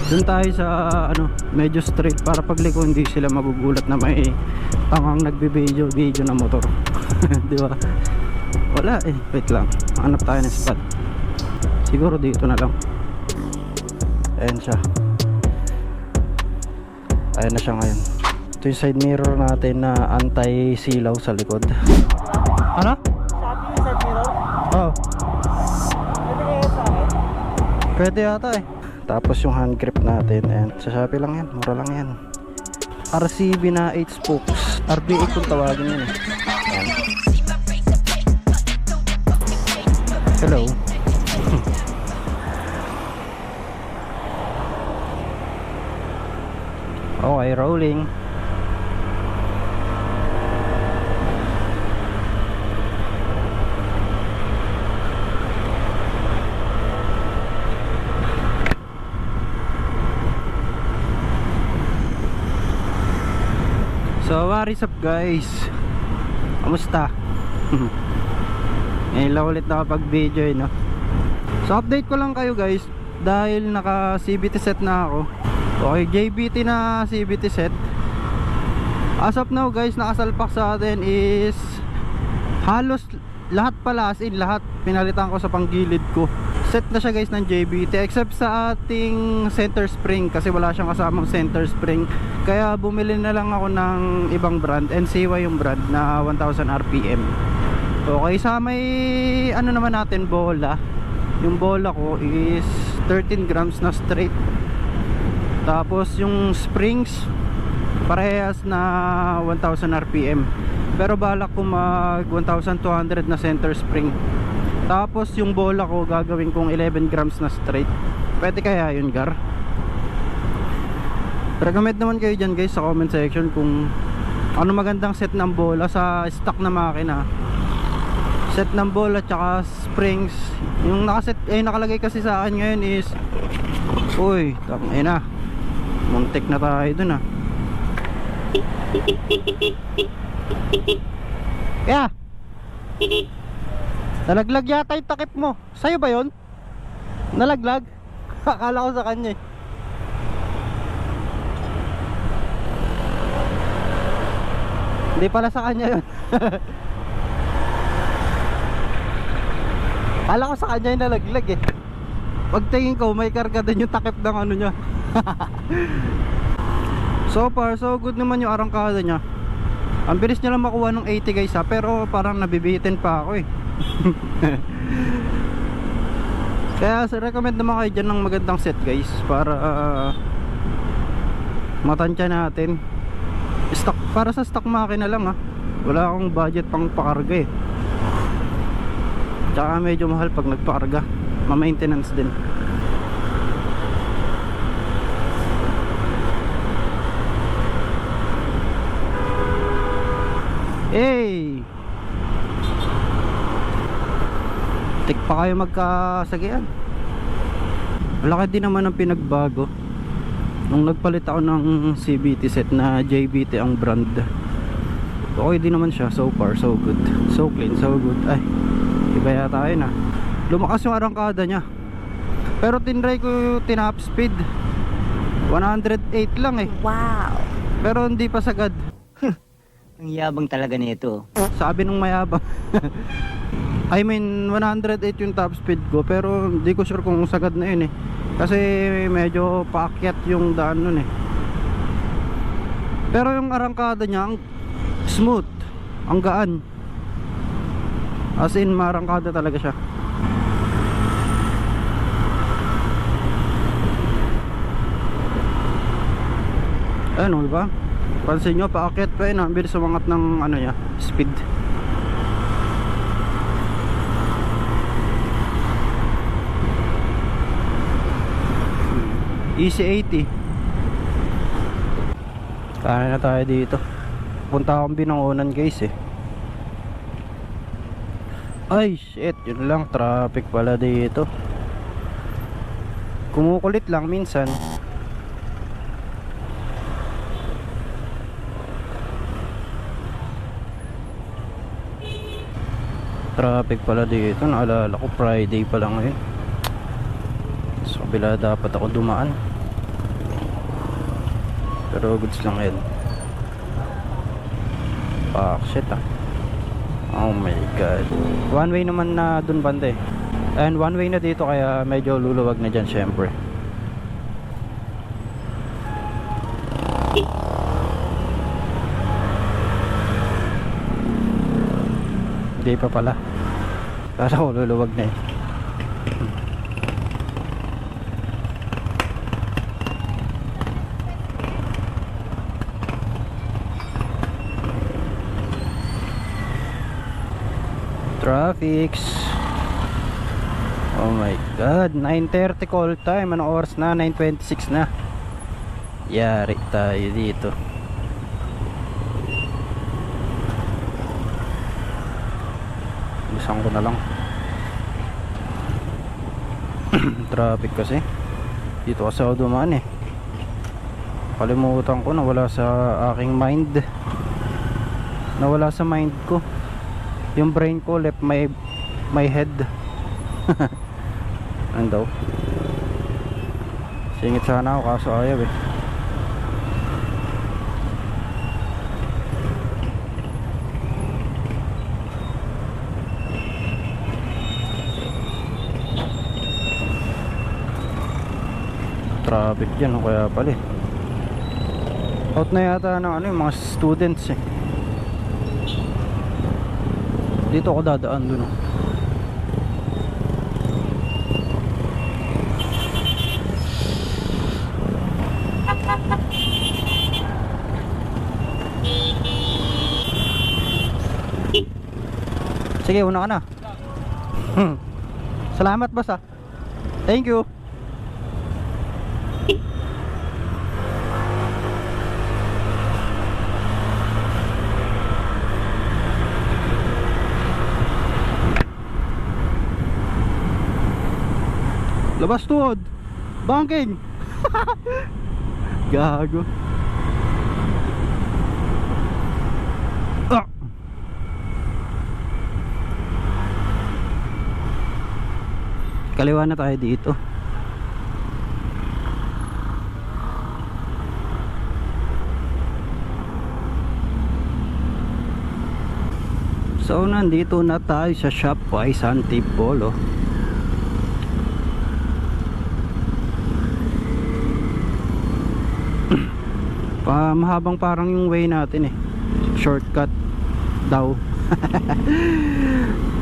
Doon tayo sa ano, medyo straight para pagliko hindi sila magugulat na may tangang nagbe-video na motor. Di ba? Wala eh, wait lang. Hanap tayo ng spot. Siguro dito na lang. Ayan siya. Ayan na siya ngayon. Ito yung side mirror natin na anti-silaw sa likod. Ano? Sabi yung side mirror? Oh, Pwede kaya sa akin? pwede yata eh. Tapos yung hand grip natin, and sa Shopee lang yan, mura lang yan. RCB na 8 spokes, RB8 kung tawagin yan eh. Ayan. Hello. Okay, rolling. So what is up guys? Kamusta? Ngayon lang ulit nakapag-video no? So update ko lang kayo guys, dahil naka CVT set na ako. Okay, JBT na CVT set. As of now guys, nakasalpak sa atin is halos lahat pala, as in lahat pinalitan ko sa panggilid ko. Set na siya guys ng JBT, except sa ating center spring kasi wala siyang kasamang center spring. Kaya bumili na lang ako ng ibang brand, NCY yung brand na 1000 RPM. Okay, sa may ano naman natin, bola. Yung bola ko is 13 grams na straight. Tapos yung springs parehas na 1000 RPM. Pero balak ko mag 1200 na center spring. Tapos yung bola ko gagawin kong 11 grams na straight. Pwede kaya yun, Gar? Recommend naman kayo dyan guys sa comment section kung ano magandang set ng bola sa stock na makina. Set ng bola tsaka springs. Yung nakaset, nakalagay kasi sa akin ngayon is, uy, tangina, muntik na tayo dun ah. Kaya nalaglag yata yung takip mo. Sa'yo ba yun? Nalaglag? Akala ko sa kanya eh. Hindi pala sa kanya yun. Akala ko sa kanya yung nalaglag eh. Pagtingin ko may karga din yung takip ng ano niya. So far so good naman yung arangkada niya. Ang bilis niya lang makuha ng 80 guys ha. Pero parang nabibitin pa ako eh. Kaya recommend naman kayo dyan ng magandang set guys para matansya natin. Stock, para sa stock makina lang ha. Wala akong budget pang pakarga eh. Tsaka medyo mahal pag nagpakarga. Ma-maintenance din. Hey! Tik pa kayo magkasagian. Malaki din naman ang pinagbago nung nagpalit ako ng CVT set na JBT ang brand. Okay din naman siya, so far so good. So clean, so good. Ay, iba yata yun ah. Lumakas yung arangkada niya. Pero tinry ko tinap speed 108 lang eh. Wow. Pero hindi pa sagad. Ang yabang talaga nito. Sabi nung mayabang. I mean 108 yung top speed ko, pero hindi ko sure kung sagad na yun eh. Kasi medyo paakyat yung daan nun eh. Pero yung arangkada niya ang smooth, ang gaan. As in marangkada talaga siya. Ano diba? Pansin nyo, paakyat pa yun, ang bilis sumangat ng ano niya, speed. Easy 80. Kaya na tayo dito. Punta akong Binangonan guys eh. Ay shit, yun lang, traffic pala dito. Kumukulit lang minsan. Traffic pala dito. Naalala ko Friday pa lang ngayon. Sa kabila dapat ako dumaan. Pero goods lang yan. Fuck, shit ah. Oh my god. One way naman na dun banda eh. And one way na dito kaya medyo luluwag na dyan syempre. Hindi pa pala. Kala ko luluwag na eh. Traffics. Oh my god, 9:30 call time. Anong oras na? 9:26 na. Yari tayo dito. Bisan ko na lang. Traffic kasi. Dito kasi ako dumaan eh. Kalimutan ko, nawala sa aking mind. Nawala sa mind ko. Yung brain ko left my head. Ano daw? Singit sana ako kaso ayaw eh. Traffic dyan o kaya pala eh. Out na yata ng ano yung mga students eh. Dito ako dadaan dun oh. Sige, una ka na. Salamat boss ah. Thank you. Labas tuhod. Banking. Gago. Ah. Kaliwa na tayo dito. So nandito na tayo sa Shopwise Antipolo. Mahabang parang yung way natin eh. Shortcut daw.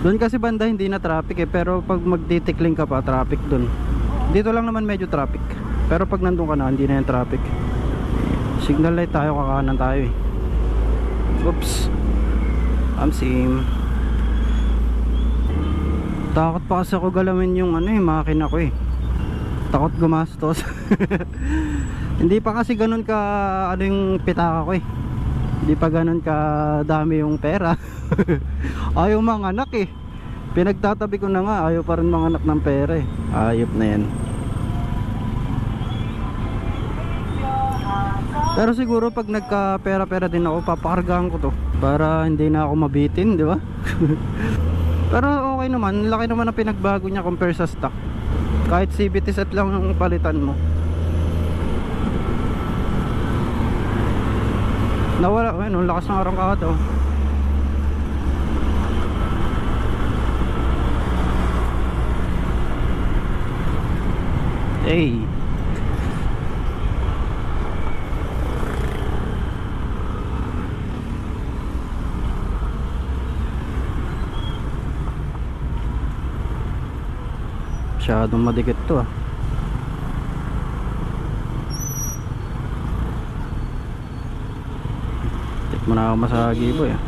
Doon kasi banda hindi na traffic eh. Pero pag magtitikling ka pa, traffic doon. Dito lang naman medyo traffic. Pero pag nandun ka na, hindi na yung traffic. Signal light tayo, kakanan tayo eh. Oops. Sim. Takot pa kasi ako galawin yung ano eh, makina ko eh. Takot gumastos. Hindi pa kasi ganun ka ano yung pitaka ko eh. Hindi pa ganun ka dami yung pera. Ayaw mga anak eh. Pinagtatabi ko na nga, ayaw pa rin mga anak ng pera eh. Ayop na yan. Pero siguro pag nagka pera-pera din ako, papakargahan ko to para hindi na ako mabitin, di ba? Pero okay naman, laki naman ang pinagbago niya compare sa stock. Kahit CVT set lang ang palitan mo. Nawala, ayun, lakas ng arangkada oh. Hey. Masyadong madikit to ah. Tikman na ako masagi boy ah.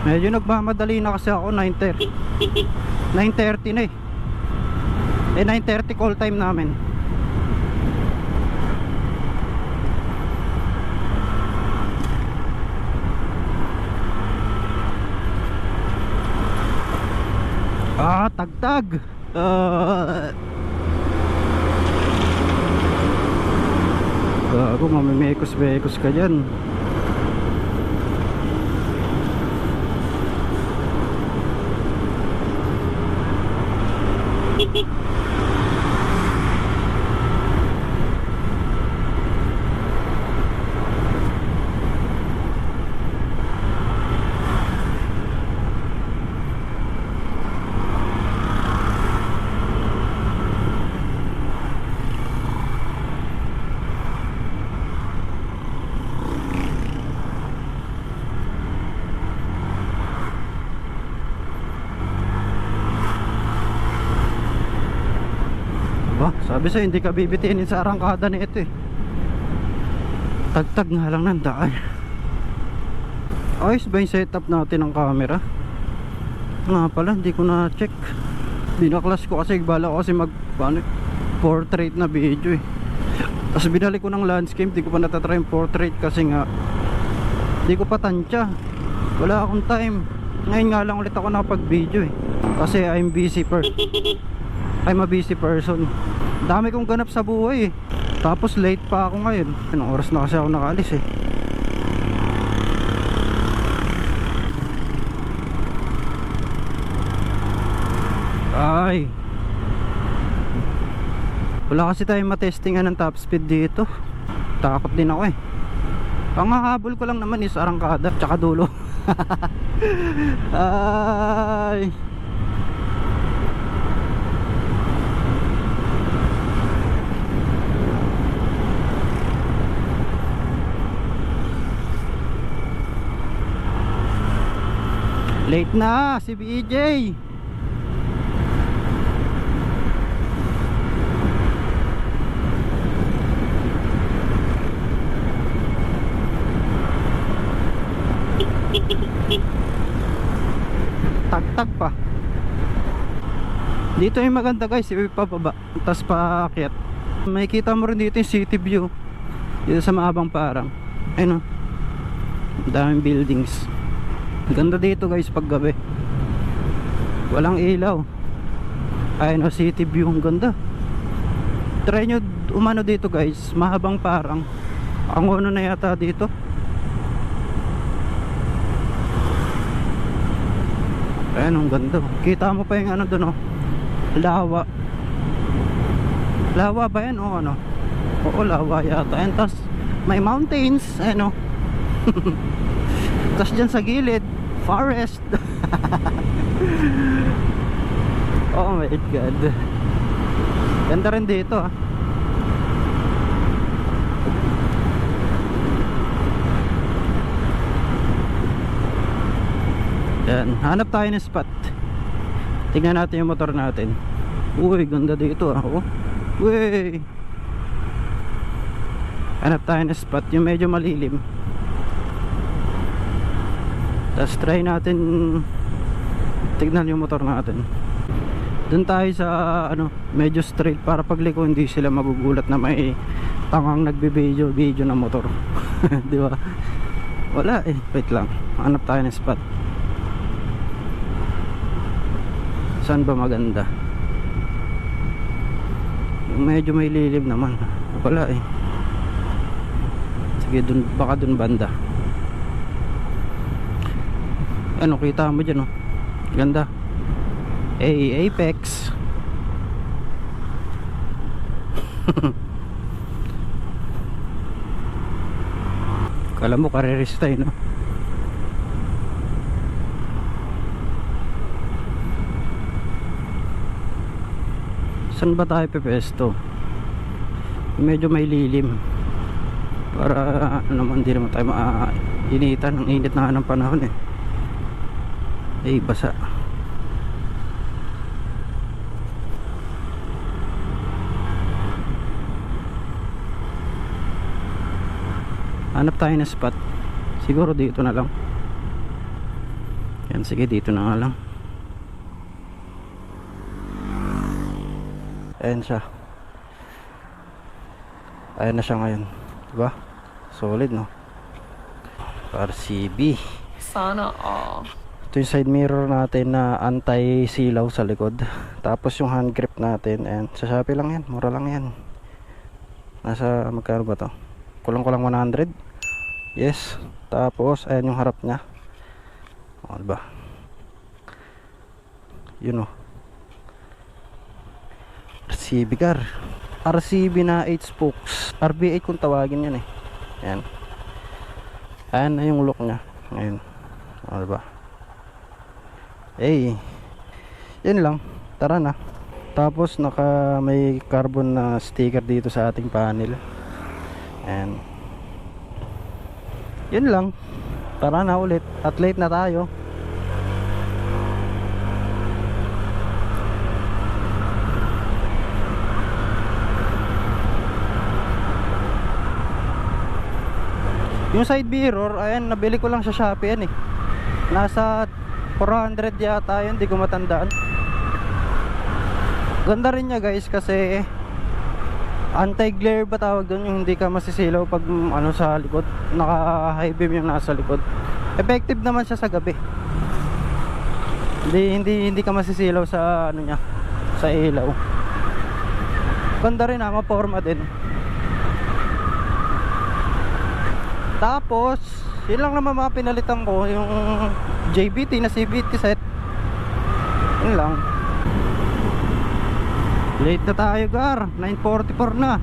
Medyo nagmamadali na kasi ako. 9:30 9:30 na eh. 9:30 call time namin. Tagtag. Gago, mamimekos-bekos ka dyan. Diba? Sabi sa'yo, hindi ka bibitinin sa arangkada na ito eh. Tagtag nga lang ng daan. Ayos ba yung setup natin ng camera? Nga pala, hindi ko na check. Binaklas ko kasi, bala ko kasi portrait na video eh. Tapos binalik ko ng landscape, di ko pa natatry yung portrait kasi nga di ko pa tansya, wala akong time. Ngayon nga lang ulit ako nakapag video eh, kasi I'm a busy person. Dami kong ganap sa buhay eh. Tapos late pa ako ngayon. Anong oras na kasi ako nakaalis eh. Ay, wala kasi tayong matestingan ng top speed dito. Takot din ako eh. Ang hahabol ko lang naman is arangkada tsaka dulo. Ay, late na si BJ. Tagtag pa. Dito yung maganda guys, pababa tapos paakyat. May kita mo rin dito yung city view dito sa maabang parang. Ayun o, daming buildings. Ganda dito guys pag gabi. Walang ilaw. Ayun o, city view, ang ganda. Try nyo umano dito guys, mahabang parang. Ang ano na yata dito. Ayan, ang ganda. Kita mo pa yung ano doon, oh. Lawa. Lawa ba yan o ano? Oo, lawa yata. Ayan, tas may mountains. Ayan o. Tas dyan sa gilid, forest. Oh my god. Ganda rin dito ah. Yan, hanap tayo ng spot. Tingnan natin yung motor natin. Uy, ganda dito ah. Oh. Uy. Hanap tayo ng spot, yung medyo malilim. Tapos try natin tignan yung motor natin. Doon tayo sa ano, medyo straight para pagliko hindi sila magugulat na may tangang nagbe-video ng motor. Di ba? Wala eh, wait lang. Hanap tayo ng spot. Saan ba maganda? Medyo may lilim naman. Wala eh. Sige, dun, baka dun banda. Ano, kita mo dyan oh. Ganda. Apex. Kala mo karerist tayo no? Saan ba tayo pepesto? Medyo may lilim para naman hindi naman tayo mainitan. Ang init na ng panahon eh. Ay basa. Hanap tayo ng spot. Siguro dito na lang. Yan, sige dito na nga lang. Ayan siya. Ayan na siya ngayon. Diba? Solid no? RCB. Sana all. Ito yung side mirror natin na anti-silaw sa likod. Tapos yung hand grip natin. And sa Shopee lang yan. Mura lang yan. Nasa magkano ba to? Kulang-kulang 100. Yes. Tapos ayan yung harap nya. O diba? Yun o. RCB car. RCB na 8 spokes. RB8 kung tawagin yan eh. Ayan. Ayan na yung look nya. Ngayon. O diba? Eh, yan lang. Tara na. Tapos naka may carbon na sticker dito sa ating panel. And yun lang. Tara na ulit. At late na tayo. Yung side mirror, ayan, nabili ko lang sa Shopee yan eh. Nasa 400 yata yun, di ko matandaan. Ganda rin niya guys kasi anti-glare ba tawag doon, yung hindi ka masisilaw pag ano sa likod, naka high beam yung nasa likod. Effective naman siya sa gabi. Hindi ka masisilaw sa ano niya, sa ilaw. Ganda rin, maporma din. Tapos yun lang naman mga pinalitan ko, yung JBT na CVT set. Yun lang. Late na tayo gar, 9:44 na.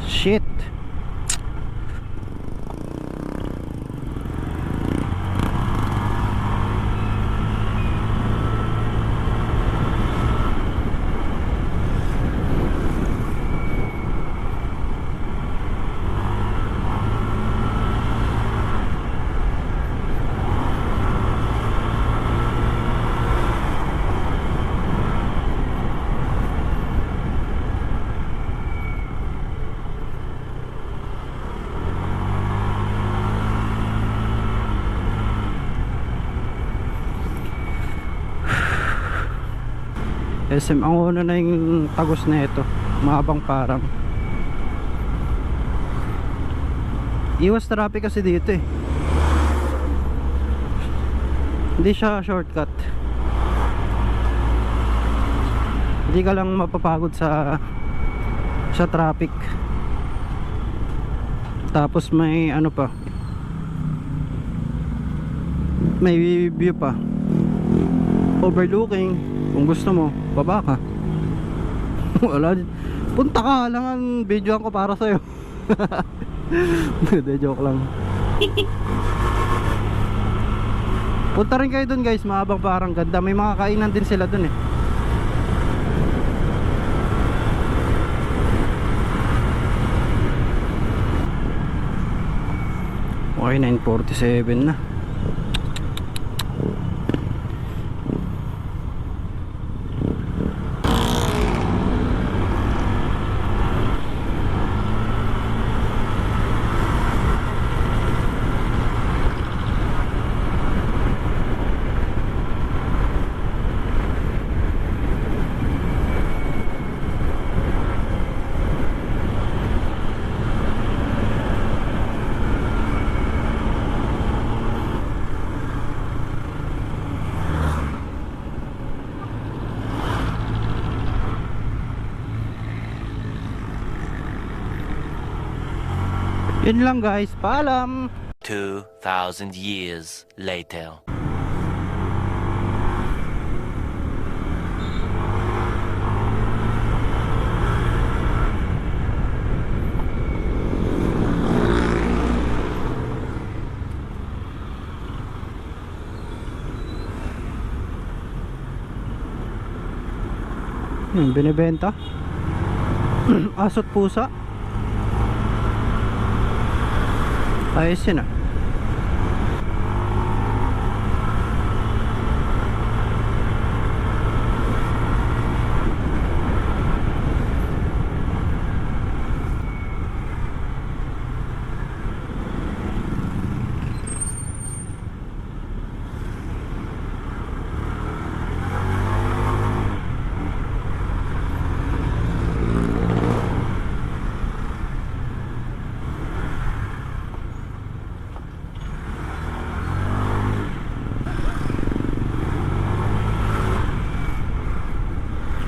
Shit. SM ang una na yung tagos na ito, mahabang parang. Iwas traffic kasi dito eh. Hindi siya shortcut. Hindi ka lang mapapagod sa traffic. Tapos may ano pa, may view pa, overlooking. Kung gusto mo, baba ka. Wala, punta ka lang, ang videoan ko para sa'yo. Hindi, joke lang. Punta rin kayo dun guys, mahabang parang ganda. May mga kainan din sila dun eh. Okay, 9:47 na. Yun lang guys, paalam. 2,000 years later. Binibenta. Asot pusa. Ayos yun ah.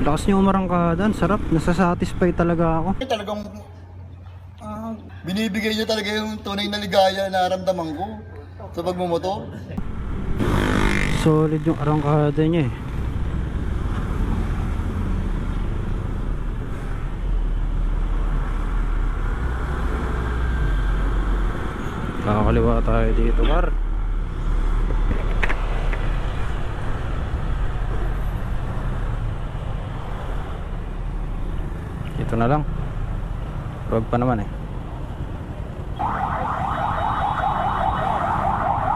Lakas niyo umarangkadan, sarap, nasasatisfy talaga ako. Talagang binibigay niya talaga yung tunay na ligaya na naramdaman ko sa pagmumotor. Solid yung arangkada niya eh. Kakaliwa tayo dito, par. Ito na lang. Road pa naman eh.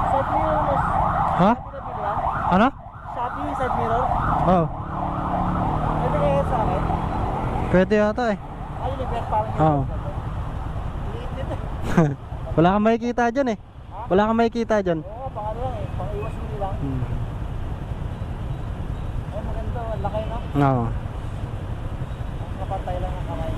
Side mirror mo. Ha? Ano? Shopee, side mirror. Oh. Ito kaya sa Pwede yata eh. Ay, liver parang Oo. liit nito. Wala kang makikita dyan eh. Wala kang makikita dyan. Oo, baka lang eh. Pang-iwas mo lang. Hmm. Ay, maganda. Ang laki, no? Oo. Kapantay lang ang kamay.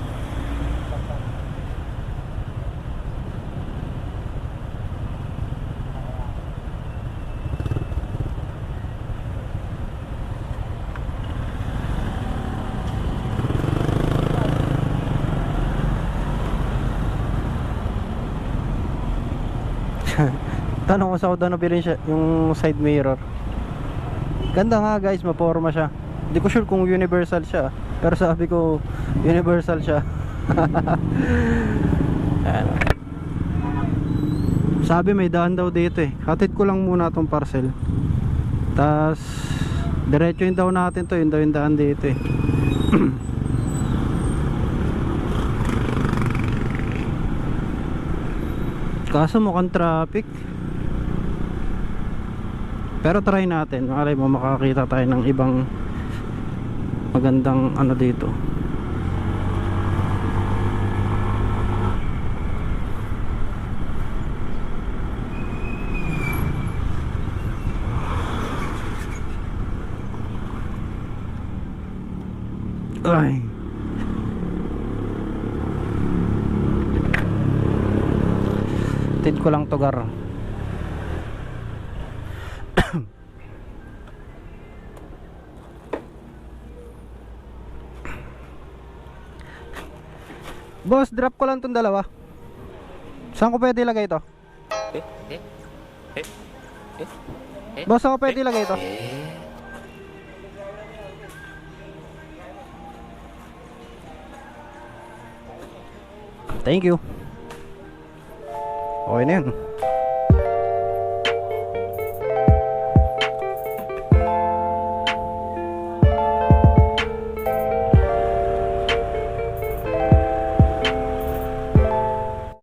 Tanong ko sa Oda na bilhin siya yung side mirror. Ganda nga guys, maporma siya. Hindi ko sure kung universal siya, pero sabi ko universal siya. Ayan. Sabi may daan daw dito eh. Hatid ko lang muna tong parcel. Tas diretso yun daw natin to, yun daw yung daan dito eh. Kaso mukhang traffic. Pero try natin, malay mo makakita tayo ng ibang magandang ano dito. Ay. Tid ko lang to, gar. Boss, drop ko lang tong dalawa. Saan ko pwede ilagay ito? Boss, saan ko pwede ilagay ito? Thank you. Okay na yun.